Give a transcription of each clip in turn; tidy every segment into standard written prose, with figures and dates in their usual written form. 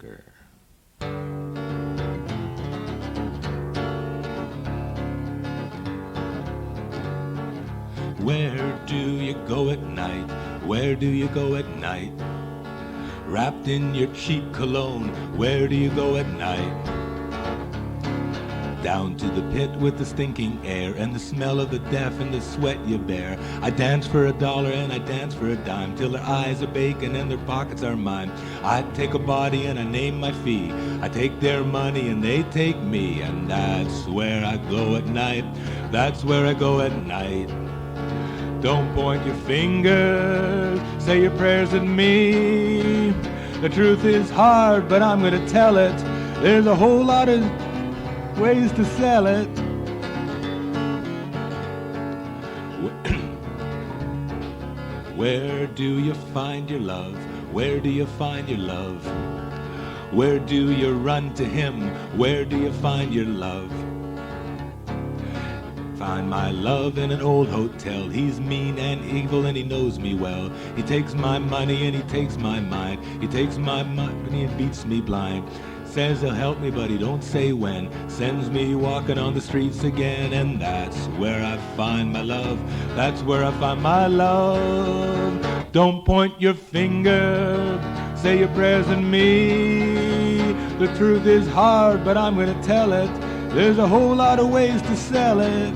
sucker. Where do you go at night? Where do you go at night? Wrapped in your cheap cologne, where do you go at night? Down to the pit with the stinking air and the smell of the deaf and the sweat you bear. I dance for $1 and I dance for a dime till their eyes are bacon and their pockets are mine. I take a body and I name my fee. I take their money and they take me, and that's where I go at night. That's where I go at night. Don't point your finger, say your prayers at me. The truth is hard, but I'm gonna tell it. There's a whole lot of ways to sell it. Where do you find your love? Where do you find your love? Where do you run to him? Where do you find your love? Find my love in an old hotel. He's mean and evil and he knows me well. He takes my money and he takes my mind. He takes my money and beats me blind. Says he'll help me, but he don't say when. Sends me walking on the streets again, and that's where I find my love. That's where I find my love. Don't point your finger, say your prayers at me. The truth is hard, but I'm gonna tell it. There's a whole lot of ways to sell it.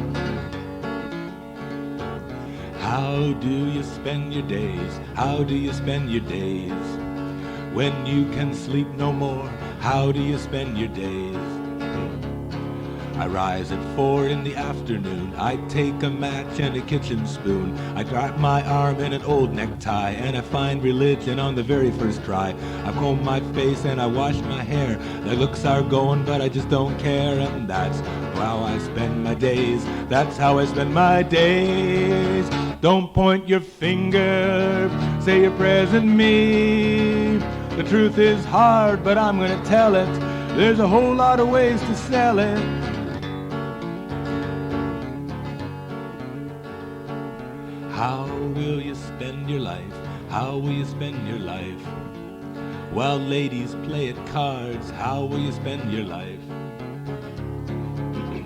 How do you spend your days? How do you spend your days? When you can sleep no more, how do you spend your days? I rise at 4 in the afternoon. I take a match and a kitchen spoon. I wrap my arm in an old necktie, and I find religion on the very first try. I comb my face and I wash my hair. The looks are going, but I just don't care, and that's how I spend my days. That's how I spend my days. Don't point your finger, say your prayers at me. The truth is hard, but I'm gonna tell it. There's a whole lot of ways to sell it. How will you spend your life? How will you spend your life? While ladies play at cards, how will you spend your life?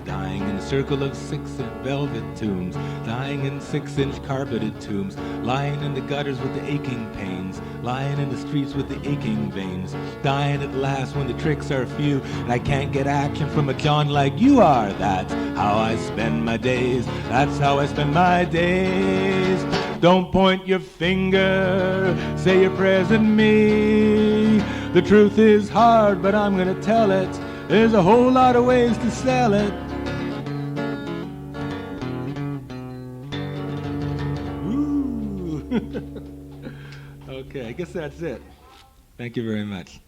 Dying in a circle of 6-inch velvet tombs, dying in 6-inch carpeted tombs, lying in the gutters with the aching pains, lying in the streets with the aching veins, dying at last when the tricks are few, and I can't get action from a John like you are. That's how I spend my days. That's how I spend my days. Don't point your finger, say your prayers at me. The truth is hard, but I'm gonna tell it. There's a whole lot of ways to sell it. Ooh. Okay, I guess that's it. Thank you very much.